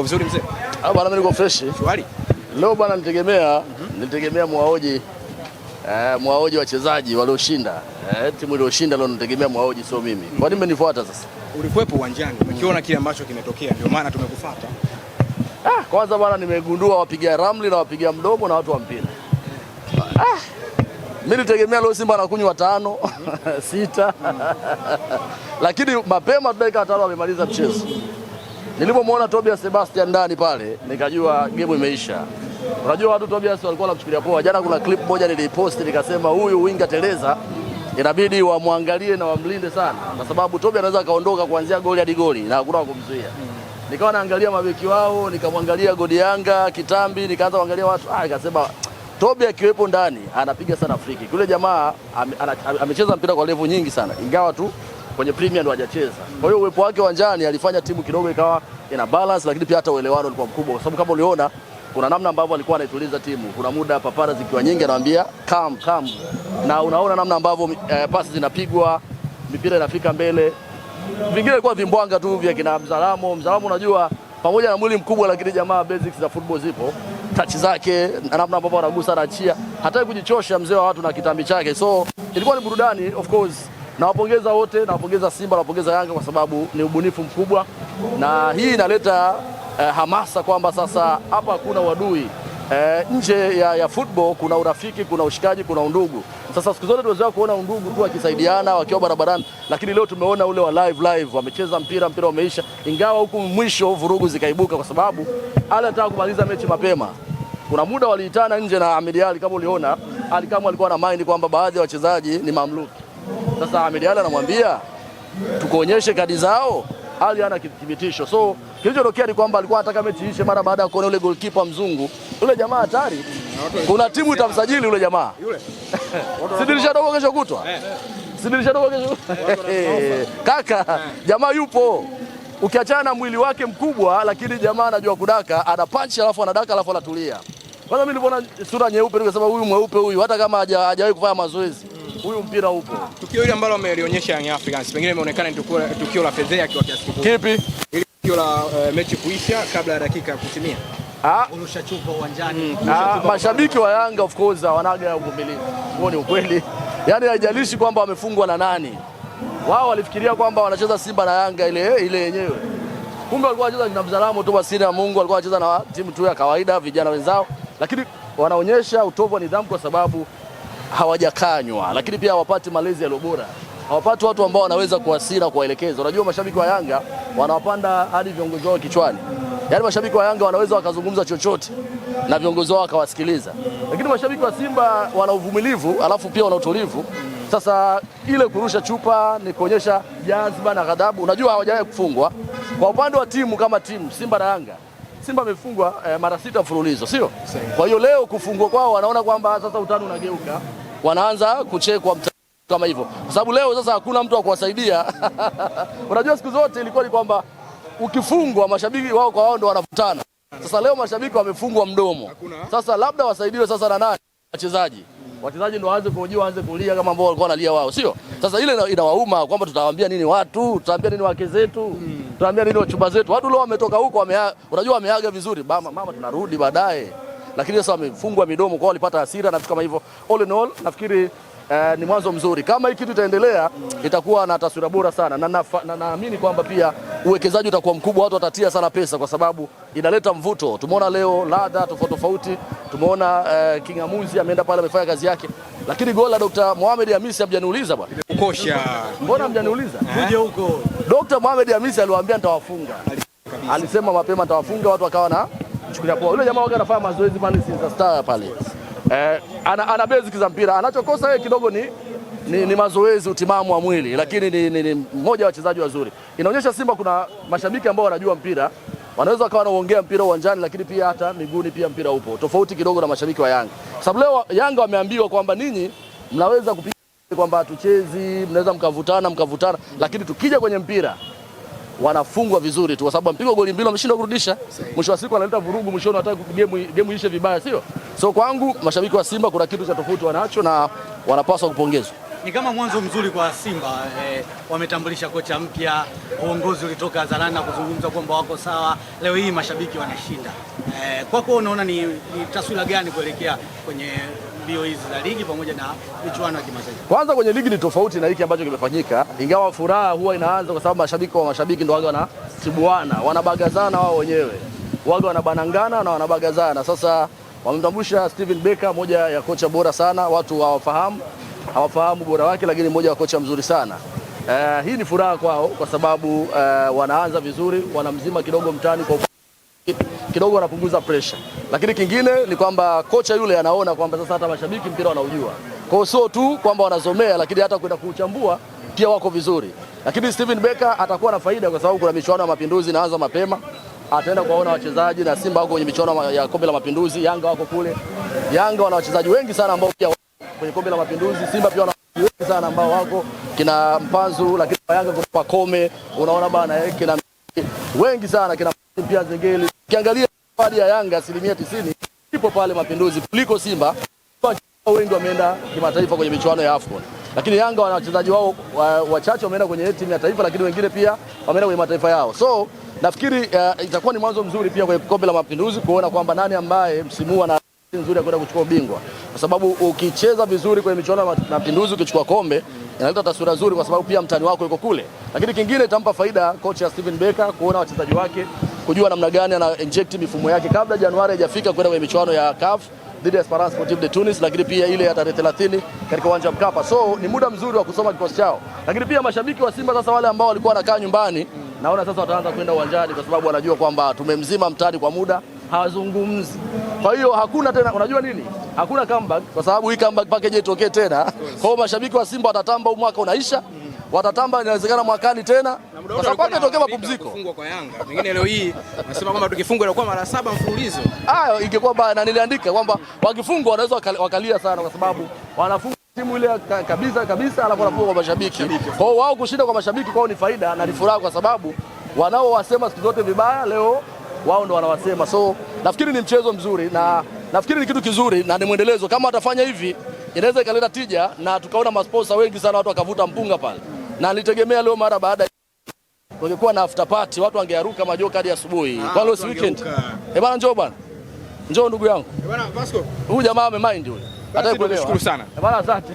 Vizuri mzee. Bwana mimi niko fresh. Shwari. Leo bwana nitegemea mwaoji wachezaji walioshinda. Timu iliyoshinda leo nitegemea mwaoji, sio mimi. Kwa nini mmenifuata sasa? Ulikuwepo uwanjani, umekiona kile ambacho kimetokea, ndio maana tumekufuata. Kwanza bwana nimegundua wapigia ramli na wapigia mdomo na watu wa mpira. Mimi nitegemea leo Simba anakunywa 5, 6. Lakini mapema dakika 5 wamemaliza mchezo. Nilipomwona Tobias Sebastian ndani pale, nikajua game imeisha. Unajua watu Tobias walikuwa wanamchukulia poa. Jana kuna clip moja nilipost nikasema huyu winga teleza inabidi wamwangalie na wamlinde sana, kwa sababu Tobias anaweza kaondoka kuanzia goli hadi goli na hakuna wa kumzuia. Nikawa naangalia mabeki wao, nikamwangalia Godi Yanga, Kitambi, nikaanza kuangalia watu. Nikasema Tobias akiwepo ndani anapiga sana free kick. Yule jamaa amecheza mpira kwa level nyingi sana, ingawa tu kwenye Premier ndo hajacheza. Kwa hiyo uwepo wake uwanjani alifanya timu kidogo ikawa ina balance, lakini pia hata uelewano ulikuwa mkubwa, kwa sababu kama uliona kuna namna ambavyo alikuwa anaituliza timu. Kuna muda papara zikiwa nyingi anawaambia calm, na unaona namna ambavyo pasi zinapigwa, mipira inafika mbele. Vingine ilikuwa vimbwanga tu vya kina Mzalamo, unajua pamoja na mwili mkubwa, lakini jamaa basics za football zipo, touch zake na namna ambavyo anagusa anachia, hataki kujichosha mzee wa watu na kitambi chake. So ilikuwa ni burudani of course. Nawapongeza wote, nawapongeza Simba, nawapongeza Yanga kwa sababu ni ubunifu mkubwa, na hii inaleta hamasa kwamba sasa hapa hakuna uadui. Nje ya football kuna urafiki, kuna ushikaji, kuna undugu. Sasa siku zote tuweza kuona undugu tu wakisaidiana wakiwa barabarani, lakini leo tumeona ule wa live wamecheza mpira umeisha, ingawa huku mwisho vurugu zikaibuka kwa sababu anataka kumaliza mechi mapema. Kuna muda waliitana nje na Ahmed Ally, kama uliona Ali kama alikuwa na mind kwamba baadhi ya wachezaji ni mamluki. Sasa Ahmed Ally anamwambia tukuonyeshe kadi zao, Ali hana kithibitisho. So kilichotokea ni kwamba alikuwa anataka mechi ishe mara baada ya kuona yule goalkeeper mzungu. Yule jamaa hatari. Kuna timu itamsajili yule jamaa. Yule. Sidirisha dogo kesho kutwa. Sidirisha dogo kesho. Kaka, jamaa yupo. Ukiachana na mwili wake mkubwa, lakini jamaa anajua kudaka, ana punch alafu anadaka alafu anatulia. Kwanza mimi nilipoona sura nyeupe nikasema huyu mweupe huyu hata kama hajawahi kufanya mazoezi, huyu mpira upo. Tukio hili ambalo amelionyesha Young Africans pengine imeonekana ni tukio la fedheha kwa kiasi kikubwa. Kipi? Ile tukio la mechi kuisha kabla ya dakika kutimia. Urusha chupa uwanjani. Mashabiki wa Yanga of course wanaga uvumilivu. Huo ni ukweli. Yaani haijalishi kwamba wamefungwa na nani. Wao walifikiria kwamba wanacheza Simba na Yanga ile yenyewe. Kumbe walikuwa wanacheza na Mzalamo tu basi na Mungu, walikuwa wanacheza na timu tu ya kawaida vijana wenzao, lakini wanaonyesha utovu wa nidhamu kwa sababu hawajakanywa, lakini pia hawapati malezi yaliyo bora. Hawapati watu ambao wanaweza kuwasira kuwaelekeza. Unajua mashabiki wa Yanga wanawapanda hadi viongozi wao kichwani. Yaani mashabiki wa Yanga wanaweza wakazungumza chochote na viongozi wao wakawasikiliza. Lakini mashabiki wa Simba wana uvumilivu, alafu pia wana utulivu. Sasa ile kurusha chupa ni kuonyesha jazba na ghadhabu. Unajua hawajawahi kufungwa. Kwa upande wa timu kama timu Simba na Yanga, Simba amefungwa mara 6 mfululizo, sio? Kwa hiyo leo kufungwa kwao wanaona kwamba sasa utani unageuka. Wanaanza kuchekwa kama hivyo. Kwa sababu leo sasa hakuna mtu wa kuwasaidia. Unajua siku zote ilikuwa ni kwamba ukifungwa mashabiki wao kwa wao ndio wanavutana. Sasa leo mashabiki wamefungwa mdomo. Sasa labda wasaidiwe sasa na nani? Wachezaji ndio waanze kuhojiwa, waanze kulia kama ambao walikuwa wanalia wao, sio? Sasa ile inawauma kwamba tutawaambia nini watu, tutawaambia nini wake zetu, tutawaambia nini wachumba zetu. Watu leo wametoka huko unajua wameaga vizuri, mama tunarudi baadaye. Lakini sasa wamefungwa midomo kwao, walipata hasira na vitu kama hivyo. All in all nafikiri ni mwanzo mzuri. Kama hiki kitu itaendelea itakuwa na taswira bora sana, na naamini kwamba pia uwekezaji utakuwa mkubwa, watu watatia sana pesa kwa sababu inaleta mvuto. Tumeona leo ladha tofauti, tumeona Kingamuzi ameenda pale amefanya kazi yake, lakini goli la Dr. Mohamed Hamisi hamjaniuliza bwana. Ukosha. Mbona hamjaniuliza? Uje huko. Dr. Mohamed Hamisi aliwaambia nitawafunga. Alisema mapema nitawafunga, watu wakawa na chukulia poa. Yule jamaa wake anafanya mazoezi pale Sinza Star pale. Ana basic za mpira. Anachokosa yeye kidogo ni mazoezi, utimamu wa mwili, lakini ni mmoja wa wachezaji wazuri. Inaonyesha Simba kuna mashabiki ambao wanajua mpira, wanaweza wakawa wanaongea mpira uwanjani, lakini pia hata miguuni pia mpira upo. Tofauti kidogo na mashabiki wa Yanga. Kwa sababu leo Yanga wameambiwa kwamba ninyi mnaweza kupiga kwamba hatuchezi, mnaweza mkavutana, lakini tukija kwenye mpira wanafungwa vizuri tu kwa sababu mpigwa goli 2 wameshindwa kurudisha. Mwisho wa siku analeta vurugu, mwisho wanataka game ishe vibaya, sio? So kwangu mashabiki wa Simba kuna kitu cha tofauti wanacho na wanapaswa kupongezwa. Ni kama mwanzo mzuri kwa Simba. Wametambulisha kocha mpya, uongozi ulitoka hadharani na kuzungumza kwamba wako sawa. Leo hii mashabiki wanashinda. Kwako unaona ni taswira gani kuelekea kwenye mbio hizi za ligi pamoja na michuano ya kimataifa? Kwanza kwenye ligi ni tofauti na hiki ambacho kimefanyika, ingawa furaha huwa inaanza kwa sababu mashabiki ndio wale wanatibuana, wanabagazana wao wenyewe, wale wanabanangana na wanabagazana. Sasa wamemtambulisha Steven Becker, moja ya kocha bora sana, watu hawafahamu bora wake, lakini moja wa kocha mzuri sana. Hii ni furaha kwao kwa sababu wanaanza vizuri, wanamzima kidogo mtani kwa kidogo, wanapunguza pressure. Lakini kingine ni kwamba kocha yule anaona kwamba sasa hata mashabiki mpira wanaujua. Kwa hiyo sio tu kwamba wanazomea, lakini hata kwenda kuchambua pia wako vizuri. Lakini Steven Becker atakuwa na faida kwa sababu kuna michuano ya Mapinduzi inaanza mapema. Ataenda kuwaona wachezaji, na Simba wako kwenye michuano ya Kombe la Mapinduzi, Yanga wako kule. Yanga wana wachezaji wengi sana ambao pia kwenye Kombe la Mapinduzi. Simba pia wana wachezaji wengi sana ambao wako kina Mpanzu, lakini Yanga kuna Pakome, unaona bana, kina wengi sana, kina pia Zengeli. Ukiangalia squad ya Yanga 90% ipo pale Mapinduzi kuliko Simba. Wengi wameenda kimataifa kwenye michuano ya AFCON. Lakini Yanga wana wachezaji wao wachache wameenda kwenye timu ya taifa, lakini wengine pia wameenda kwenye mataifa yao. So nafikiri itakuwa ni mwanzo mzuri pia kwenye Kombe la Mapinduzi kuona kwamba nani ambaye msimu ana nzuri ya kwenda kuchukua ubingwa. Kwa sababu ukicheza vizuri kwenye michuano ya Mapinduzi ukichukua kombe, inaleta taswira nzuri kwa sababu pia mtani wako yuko kule. Lakini kingine itampa faida kocha Steven Becker kuona wachezaji wake, kujua namna gani ana inject mifumo yake kabla Januari haijafika kwenda kwenye michuano ya CAF dhidi ya Esperance Sportive de Tunis, lakini pia ile ya tarehe 30 katika uwanja wa Mkapa. So ni muda mzuri wa kusoma kikosi chao. Lakini pia mashabiki wa Simba sasa, wale ambao walikuwa wanakaa nyumbani, naona sasa wataanza kwenda uwanjani kwa sababu wanajua kwamba tumemzima mtani kwa muda, hawazungumzi. Kwa hiyo hakuna tena, unajua nini? Hakuna comeback kwa sababu hii comeback package itokee tena. Kwa hiyo mashabiki wa Simba watatamba, mwaka unaisha. Watatamba inawezekana mwakani tena. Kwa sababu pake itokee mapumziko. Kufungwa kwa Yanga. Pengine leo hii nasema kwamba tukifungwa inakuwa mara 7 mfululizo. Ingekuwa baya, na niliandika kwamba wakifungwa wanaweza wakalia sana kwa sababu wanafunga timu ile kabisa alafu wanafunga kwa mashabiki. Kwa hiyo wao kushinda kwa mashabiki kwao ni faida na ni furaha kwa sababu wanaowasema siku zote vibaya leo wao ndo wanawasema. So nafikiri ni mchezo mzuri na nafikiri ni kitu kizuri na ni mwendelezo. Kama watafanya hivi inaweza ikaleta tija na tukaona masponsa wengi sana, watu wakavuta mpunga pale. Na nilitegemea leo mara baada tungekuwa na after party, watu wangearuka majoka hadi asubuhi. Kwa leo si weekend. Bwana njoo bwana. Njoo ndugu yangu. Bwana Vasco. Huyu jamaa amemind huyu. Hata kuelewa. Nashukuru sana. Bwana asante.